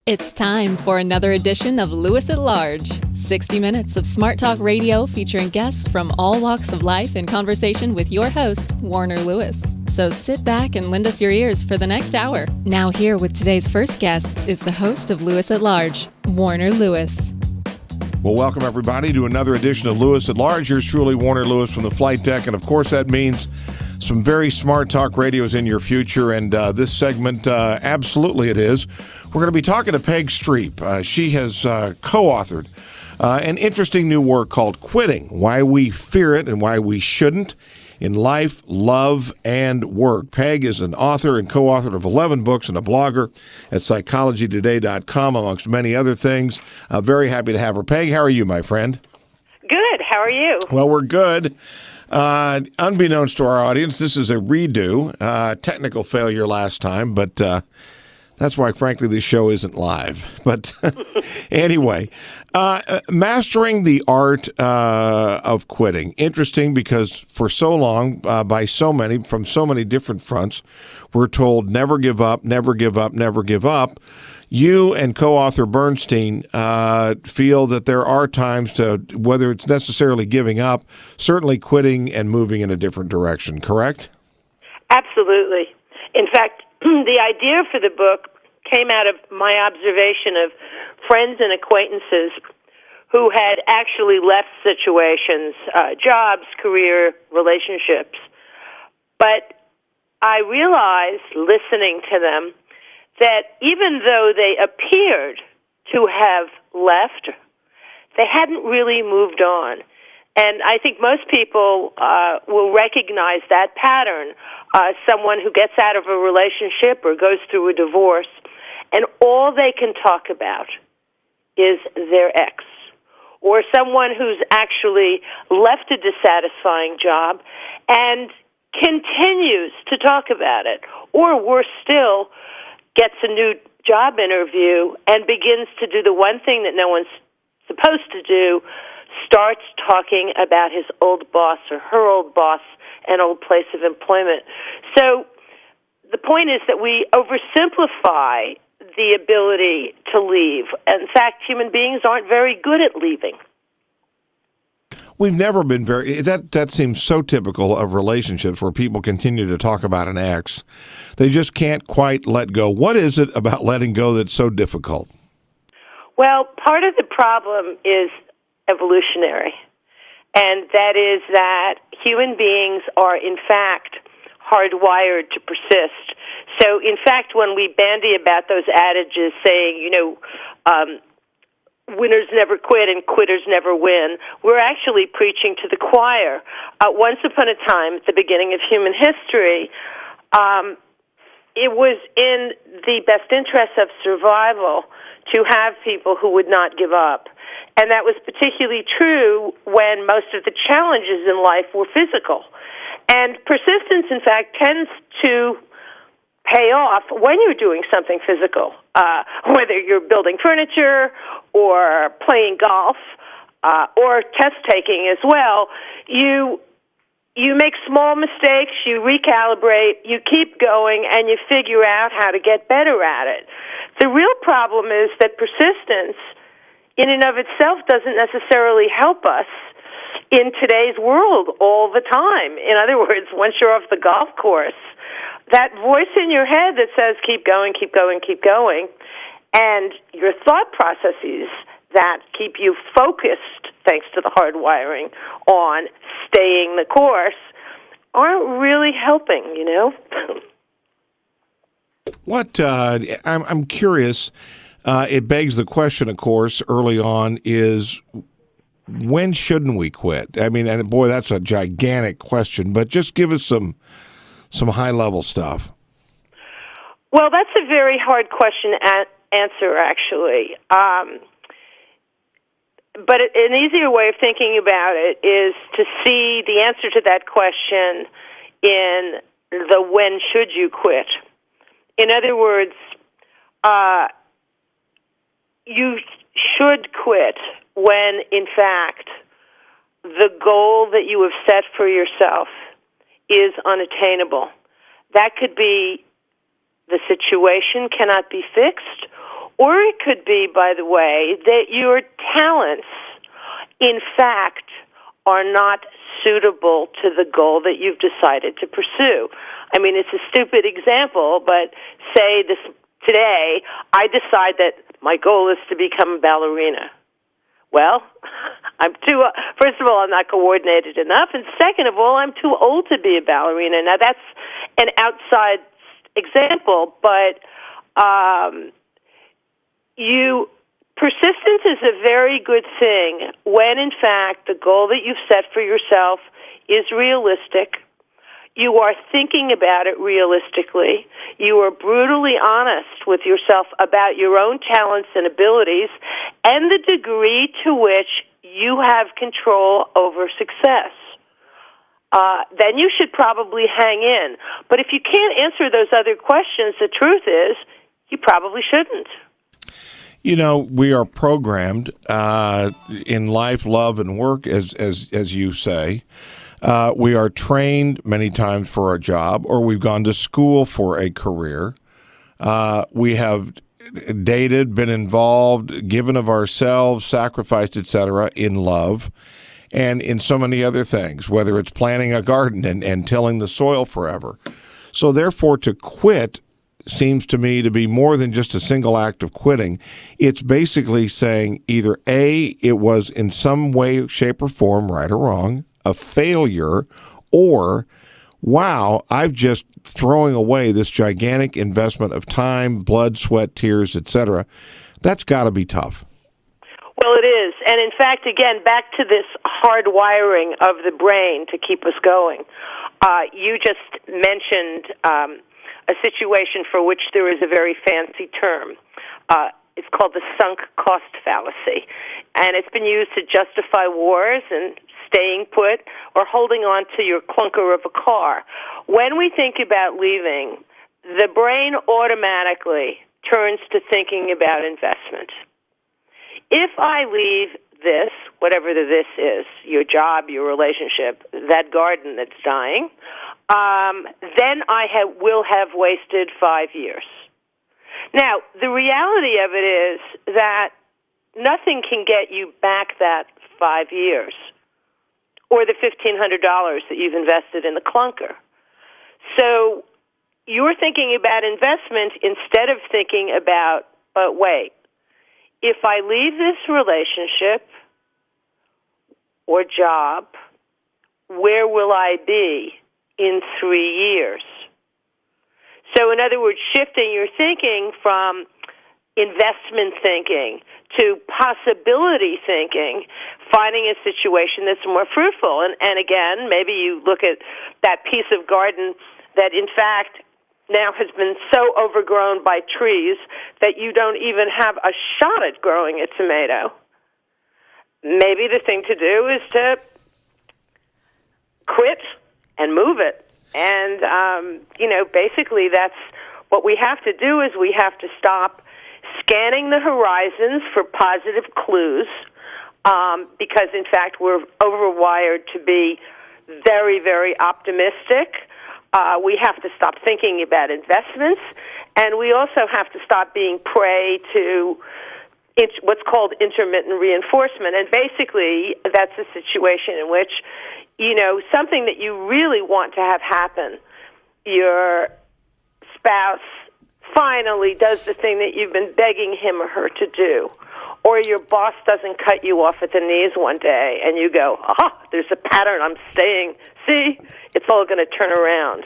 It's time for another edition of Lewis at Large, 60 minutes of smart talk radio featuring guests from all walks of life in conversation with your host, Warner Lewis. So sit back and lend us your ears for the next hour. Now here with today's first guest is the host of Lewis at Large, Warner Lewis. Well, welcome everybody to another edition of Lewis at Large. Yours truly, Warner Lewis from the flight deck. And of course that means some very smart talk radios in your future. And this segment, absolutely it is. We're going to be talking to Peg Streep. She has co-authored an interesting new work called Quitting, Why We Fear It and Why We Shouldn't in Life, Love, and Work. Peg is an author and co-author of 11 books and a blogger at psychologytoday.com, amongst many other things. Very happy to have her. Peg, how are you, my friend? Good. How are you? Well, we're good. Unbeknownst to our audience, this is a redo. Technical failure last time, but that's why, frankly, this show isn't live. But anyway, mastering the art of quitting. Interesting because for so long, by so many, from so many different fronts, we're told never give up, never give up, never give up. You and co-author Bernstein feel that there are times to, whether it's necessarily giving up, certainly quitting and moving in a different direction, correct? Absolutely. In fact, the idea for the book came out of my observation of friends and acquaintances who had actually left situations, jobs, career, relationships. But I realized, listening to them, that even though they appeared to have left, they hadn't really moved on. And I think most people will recognize that pattern. Someone who gets out of a relationship or goes through a divorce, and all they can talk about is their ex. Or someone who's actually left a dissatisfying job and continues to talk about it. Or worse still, gets a new job interview and begins to do the one thing that no one's supposed to do, starts talking about his old boss or her old boss and old place of employment. So the point is that we oversimplify the ability to leave. In fact, human beings aren't very good at leaving. We've never been very, that seems so typical of relationships where people continue to talk about an ex. They just can't quite let go. What is it about letting go that's so difficult? Well, part of the problem is evolutionary, and that is that human beings are, in fact, hardwired to persist. So, in fact, when we bandy about those adages saying, winners never quit and quitters never win, we're actually preaching to the choir. Once upon a time, at the beginning of human history, it was in the best interest of survival to have people who would not give up. And that was particularly true when most of the challenges in life were physical. And persistence, in fact, tends to pay off when you're doing something physical, whether you're building furniture or playing golf or test-taking as well. You make small mistakes, you recalibrate, you keep going, and you figure out how to get better at it. The real problem is that persistence in and of itself doesn't necessarily help us in today's world all the time. In other words, once you're off the golf course, that voice in your head that says, keep going, keep going, keep going, and your thought processes that keep you focused, thanks to the hardwiring, on staying the course, aren't really helping, What, I'm curious, it begs the question, of course, early on is, when shouldn't we quit? I mean, and boy, that's a gigantic question, but just give us some high-level stuff. Well, that's a very hard question to answer, actually. But an easier way of thinking about it is to see the answer to that question in the when should you quit. In other words, you should quit when, in fact, the goal that you have set for yourself is unattainable. That could be the situation cannot be fixed, Or it could be, by the way, that your talents, in fact, are not suitable to the goal that you've decided to pursue. I mean, it's a stupid example, but say today, I decide that my goal is to become a ballerina. Well, first of all, I'm not coordinated enough, and second of all, I'm too old to be a ballerina. Now, that's an outside example, but persistence is a very good thing when, in fact, the goal that you've set for yourself is realistic. You are thinking about it realistically. You are brutally honest with yourself about your own talents and abilities and the degree to which you have control over success. Then you should probably hang in. But if you can't answer those other questions, the truth is you probably shouldn't. You know, we are programmed in life, love, and work, as you say. We are trained many times for a job, or we've gone to school for a career. We have dated, been involved, given of ourselves, sacrificed, etc., in love, and in so many other things, whether it's planting a garden and tilling the soil forever. So therefore, to quit seems to me to be more than just a single act of quitting. It's basically saying either A, it was in some way, shape, or form, right or wrong, a failure, or, wow, I've just throwing away this gigantic investment of time, blood, sweat, tears, etc. That's got to be tough. Well, it is. And in fact, again, back to this hard wiring of the brain to keep us going. You just mentioned a situation for which there is a very fancy term. It's called the sunk cost fallacy. And it's been used to justify wars and staying put or holding on to your clunker of a car. When we think about leaving, the brain automatically turns to thinking about investment. If I leave this, whatever the this is, your job, your relationship, that garden that's dying, then I will have wasted 5 years. Now, the reality of it is that nothing can get you back that 5 years or the $1,500 that you've invested in the clunker. So you're thinking about investment instead of thinking about, but wait, if I leave this relationship or job, where will I be in 3 years? So in other words, shifting your thinking from investment thinking to possibility thinking, finding a situation that's more fruitful. And again, maybe you look at that piece of garden that in fact now has been so overgrown by trees that you don't even have a shot at growing a tomato. Maybe the thing to do is to quit and move it. And, basically that's what we have to do is we have to stop scanning the horizons for positive clues because, in fact, we're overwired to be very, very optimistic. We have to stop thinking about investments, and we also have to stop being prey to what's called intermittent reinforcement. And basically, that's a situation in which, something that you really want to have happen, your spouse finally does the thing that you've been begging him or her to do, or your boss doesn't cut you off at the knees one day, and you go, there's a pattern I'm staying. See, it's all going to turn around.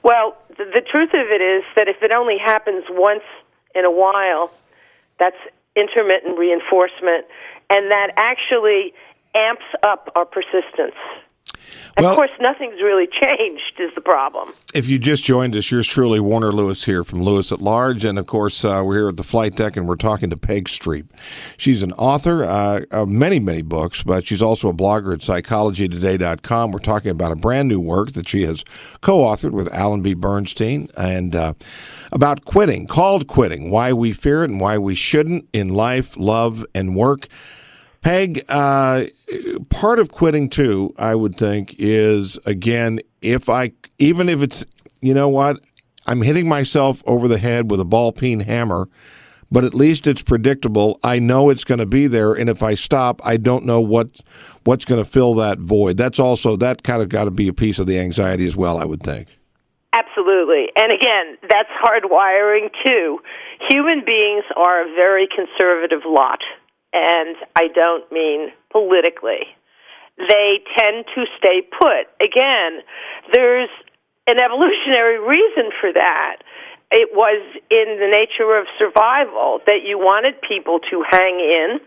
Well, the truth of it is that if it only happens once in a while, that's intermittent reinforcement, and that actually amps up our persistence. Of course, nothing's really changed is the problem. If you just joined us, yours truly, Warner Lewis here from Lewis at Large. And, of course, we're here at the flight deck, and we're talking to Peg Streep. She's an author of many, many books, but she's also a blogger at psychologytoday.com. We're talking about a brand-new work that she has co-authored with Alan B. Bernstein and about quitting, called Quitting, Why We Fear It and Why We Shouldn't in Life, Love, and Work. Peg, part of quitting, too, I would think, is, again, even if it's, I'm hitting myself over the head with a ball peen hammer, but at least it's predictable. I know it's going to be there, and if I stop, I don't know what's going to fill that void. That kind of got to be a piece of the anxiety as well, I would think. Absolutely. And again, that's hardwiring too. Human beings are a very conservative lot, and I don't mean politically. They tend to stay put. Again, there's an evolutionary reason for that. It was in the nature of survival that you wanted people to hang in,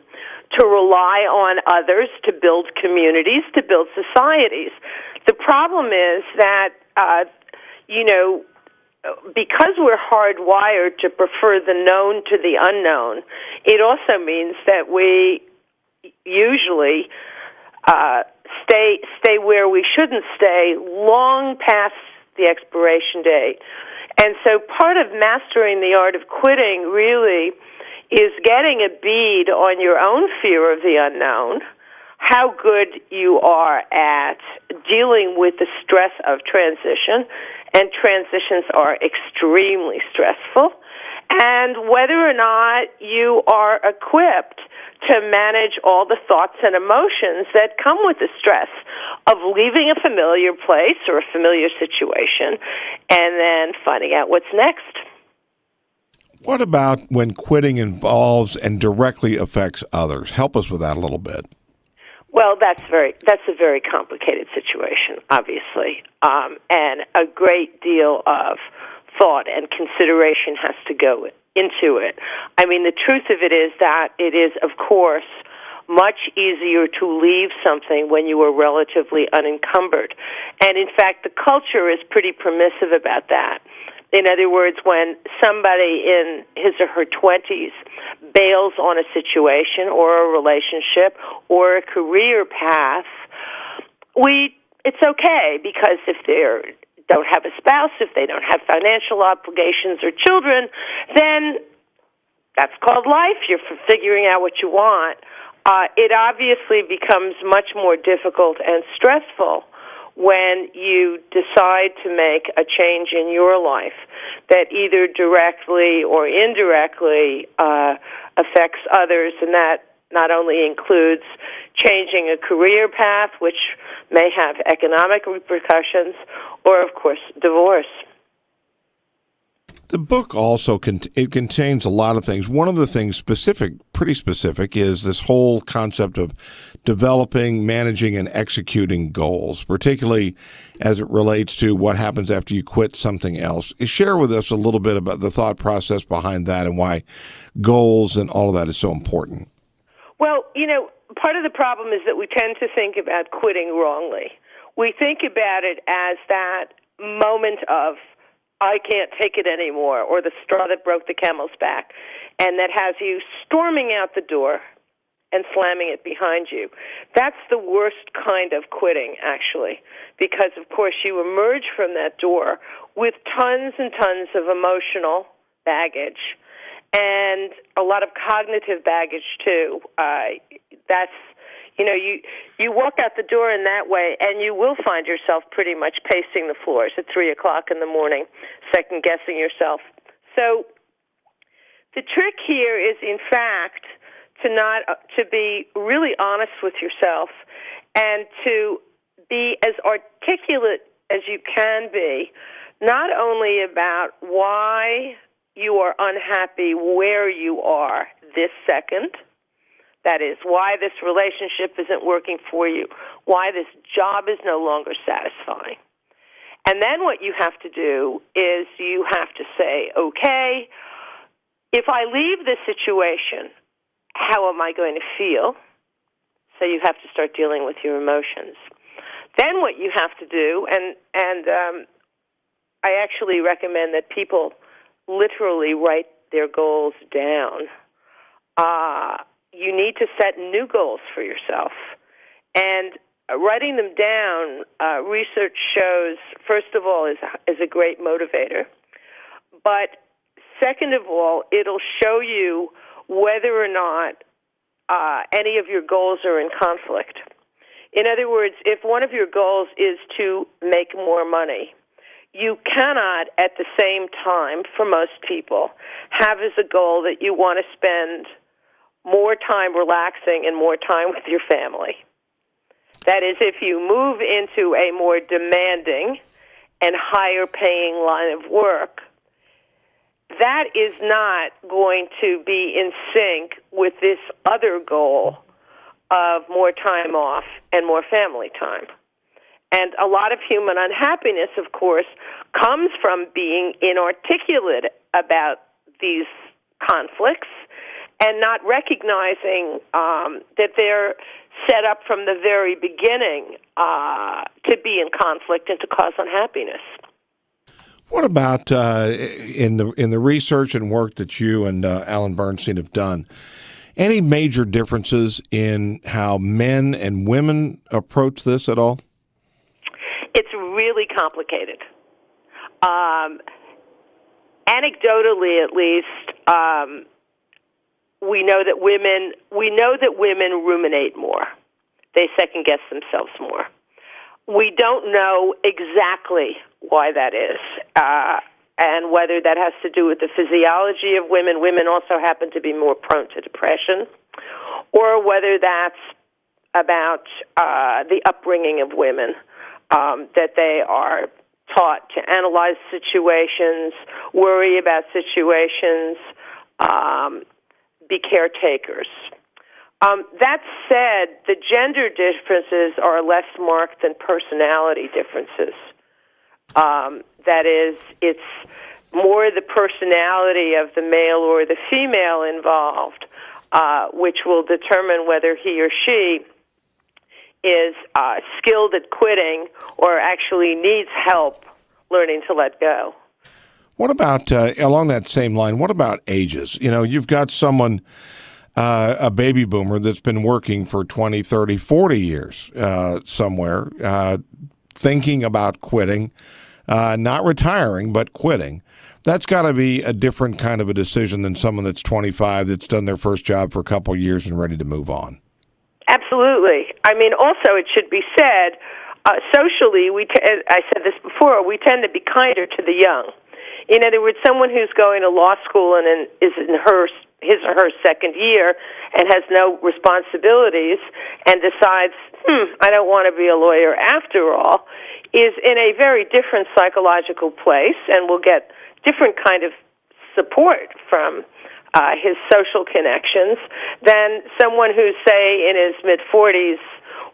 to rely on others, to build communities, to build societies. The problem is that because we're hardwired to prefer the known to the unknown, it also means that we usually stay where we shouldn't stay long past the expiration date. And so part of mastering the art of quitting really is getting a bead on your own fear of the unknown, how good you are at dealing with the stress of transition, and transitions are extremely stressful, and whether or not you are equipped to manage all the thoughts and emotions that come with the stress of leaving a familiar place or a familiar situation and then finding out what's next. What about when quitting involves and directly affects others? Help us with that a little bit. Well, that's a very complicated situation, obviously, and a great deal of thought and consideration has to go into it. I mean, the truth of it is that it is, of course, much easier to leave something when you are relatively unencumbered. And in fact, the culture is pretty permissive about that. In other words, when somebody in his or her 20s bails on a situation or a relationship or a career path, it's okay, because if they don't have a spouse, if they don't have financial obligations or children, then that's called life. You're figuring out what you want. It obviously becomes much more difficult and stressful when you decide to make a change in your life that either directly or indirectly affects others, and that not only includes changing a career path, which may have economic repercussions, or, of course, divorce. The book also contains a lot of things. One of the things pretty specific, is this whole concept of developing, managing, and executing goals, particularly as it relates to what happens after you quit something else. Share with us a little bit about the thought process behind that and why goals and all of that is so important. Well, part of the problem is that we tend to think about quitting wrongly. We think about it as that moment of, I can't take it anymore, or the straw that broke the camel's back, and that has you storming out the door and slamming it behind you. That's the worst kind of quitting, actually, because, of course, you emerge from that door with tons and tons of emotional baggage and a lot of cognitive baggage, too. You walk out the door in that way, and you will find yourself pretty much pacing the floors at 3 o'clock in the morning, second-guessing yourself. So the trick here is, in fact, to be really honest with yourself and to be as articulate as you can be, not only about why you are unhappy where you are this second. That is, why this relationship isn't working for you, why this job is no longer satisfying. And then what you have to do is you have to say, okay, if I leave this situation, how am I going to feel? So you have to start dealing with your emotions. Then what you have to do, and I actually recommend that people literally write their goals down. You need to set new goals for yourself. And writing them down, research shows, first of all, is a great motivator. But second of all, it'll show you whether or not any of your goals are in conflict. In other words, if one of your goals is to make more money, you cannot, at the same time, for most people, have as a goal that you want to spend more time relaxing and more time with your family. That is, if you move into a more demanding and higher paying line of work, that is not going to be in sync with this other goal of more time off and more family time. And a lot of human unhappiness, of course, comes from being inarticulate about these conflicts and not recognizing that they're set up from the very beginning to be in conflict and to cause unhappiness. What about in the research and work that you and Alan Bernstein have done? Any major differences in how men and women approach this at all? It's really complicated. Anecdotally, at least, we know that women ruminate more. They second guess themselves more. We don't know exactly why that is, and whether that has to do with the physiology of women. Women also happen to be more prone to depression, or whether that's about the upbringing of women, that they are taught to analyze situations, worry about situations, be caretakers. That said, the gender differences are less marked than personality differences. That is, it's more the personality of the male or the female involved, which will determine whether he or she is skilled at quitting or actually needs help learning to let go. What about, along that same line, what about ages? You know, you've got someone, a baby boomer that's been working for 20, 30, 40 years somewhere, thinking about quitting, not retiring, but quitting. That's got to be a different kind of a decision than someone that's 25 that's done their first job for a couple of years and ready to move on. Absolutely. I mean, also it should be said, socially, I said this before, we tend to be kinder to the young. In other words, someone who's going to law school and is in his or her second year and has no responsibilities and decides, I don't want to be a lawyer after all, is in a very different psychological place and will get different kind of support from his social connections than someone who's, say, in his mid-40s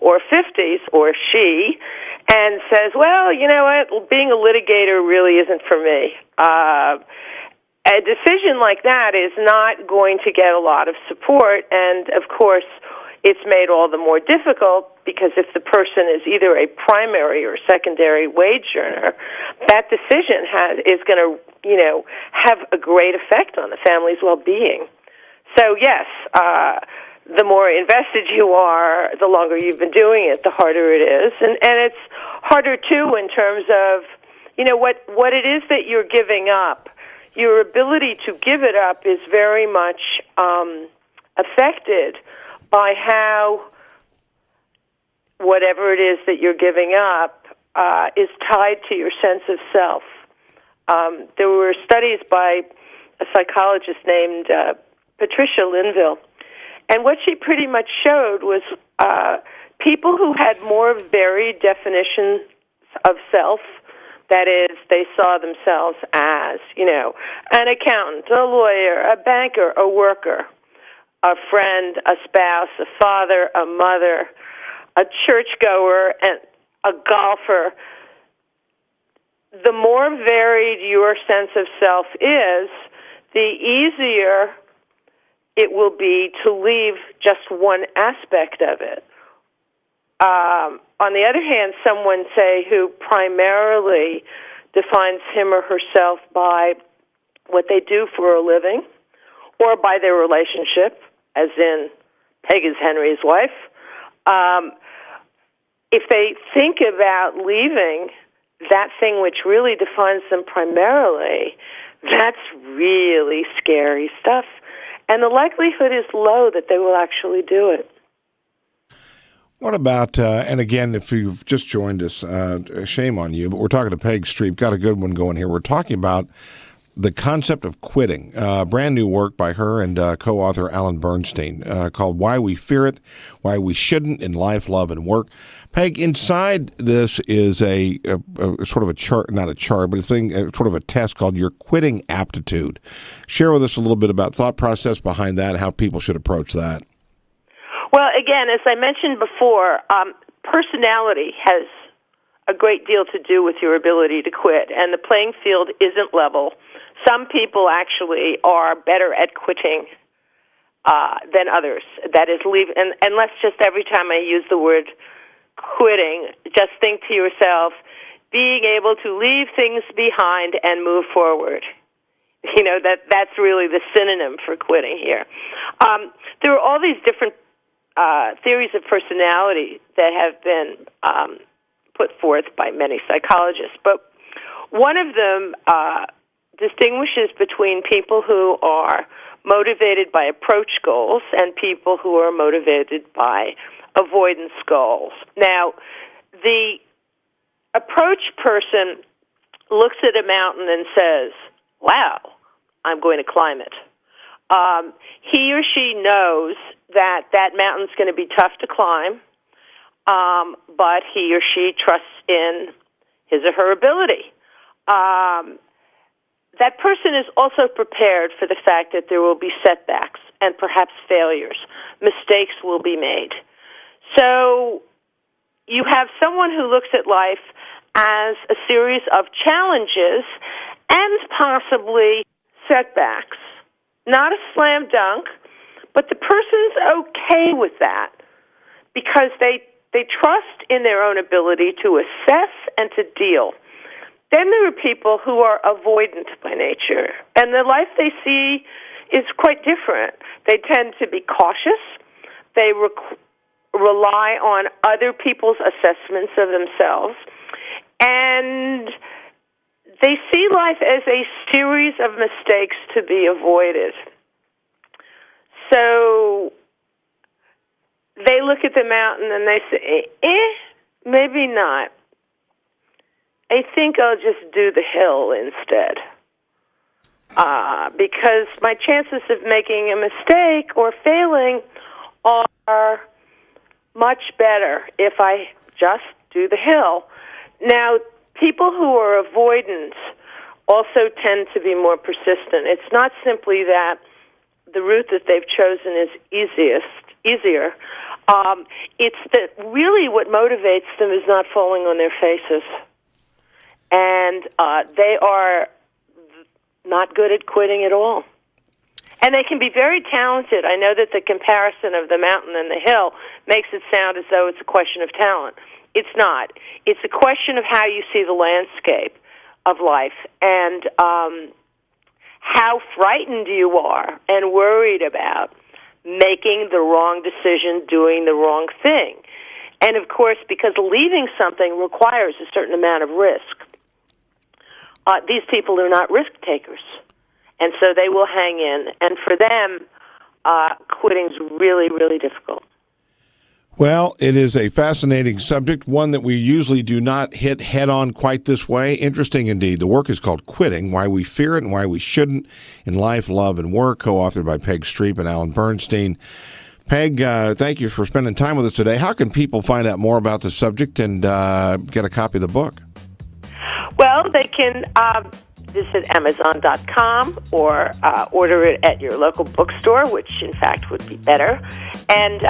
or 50s, or she, and says, well, you know what, being a litigator really isn't for me. A decision like that is not going to get a lot of support, and of course, it's made all the more difficult because if the person is either a primary or secondary wage earner, that decision is going to, have a great effect on the family's well-being. So yes, the more invested you are, the longer you've been doing it, the harder it is, and it's harder too in terms of, what it is that you're giving up. Your ability to give it up is very much affected by how whatever it is that you're giving up is tied to your sense of self. There were studies by a psychologist named Patricia Linville, and what she pretty much showed was people who had more varied definitions of self, that is, they saw themselves as, an accountant, a lawyer, a banker, a worker, a friend, a spouse, a father, a mother, a churchgoer, and a golfer. The more varied your sense of self is, the easier it will be to leave just one aspect of it. On the other hand, someone, say, who primarily defines him or herself by what they do for a living or by their relationship, as in Peg is Henry's wife, if they think about leaving that thing which really defines them primarily, that's really scary stuff. And the likelihood is low that they will actually do it. What about, and again, if you've just joined us, shame on you, but we're talking to Peg Streep. Got a good one going here. We're talking about the concept of quitting. Brand new work by her and co-author Alan Bernstein called Why We Fear It, Why We Shouldn't in Life, Love, and Work. Peg, inside this is a sort of a chart, not a chart, but sort of a test called Your Quitting Aptitude. Share with us a little bit about thought process behind that, how people should approach that. Well, again, as I mentioned before, personality has a great deal to do with your ability to quit, and the playing field isn't level. Some people actually are better at quitting than others. That is, and let's just, every time I use the word quitting, just think to yourself, being able to leave things behind and move forward. You know, that's really the synonym for quitting here. There are all these different theories of personality that have been put forth by many psychologists, but one of them distinguishes between people who are motivated by approach goals and people who are motivated by avoidance goals. Now, the approach person looks at a mountain and says, wow, I'm going to climb it. He or she knows that mountain's going to be tough to climb, but he or she trusts in his or her ability. That person is also prepared for the fact that there will be setbacks and perhaps failures. Mistakes will be made. So you have someone who looks at life as a series of challenges and possibly setbacks. Not a slam dunk, but the person's okay with that because they trust in their own ability to assess and to deal. Then there are people who are avoidant by nature, and the life they see is quite different. They tend to be cautious. They rely on other people's assessments of themselves, and they see life as a series of mistakes to be avoided. So they look at the mountain and they say, maybe not. I think I'll just do the hill instead. Because my chances of making a mistake or failing are much better if I just do the hill. Now, people who are avoidant also tend to be more persistent. It's not simply that the route that they've chosen is easier. It's that really what motivates them is not falling on their faces. And they are not good at quitting at all. And they can be very talented. I know that the comparison of the mountain and the hill makes it sound as though it's a question of talent. It's not. It's a question of how you see the landscape of life and how frightened you are and worried about making the wrong decision, doing the wrong thing. And, of course, because leaving something requires a certain amount of risk, these people are not risk takers. And so they will hang in. And for them, quitting's really, really difficult. Well, it is a fascinating subject, one that we usually do not hit head-on quite this way. Interesting indeed. The work is called Quitting, Why We Fear It and Why We Shouldn't in Life, Love, and Work, co-authored by Peg Streep and Alan Bernstein. Peg, thank you for spending time with us today. How can people find out more about the subject and get a copy of the book? Well, they can visit Amazon.com or order it at your local bookstore, which in fact would be better. And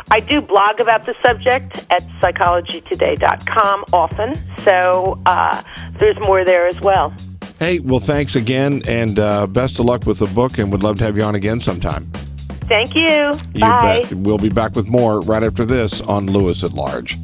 I do blog about the subject at psychologytoday.com often, so there's more there as well. Hey, well, thanks again, and best of luck with the book, and would love to have you on again sometime. Thank you. You Bye. bet. We'll be back with more right after this on Lewis at Large.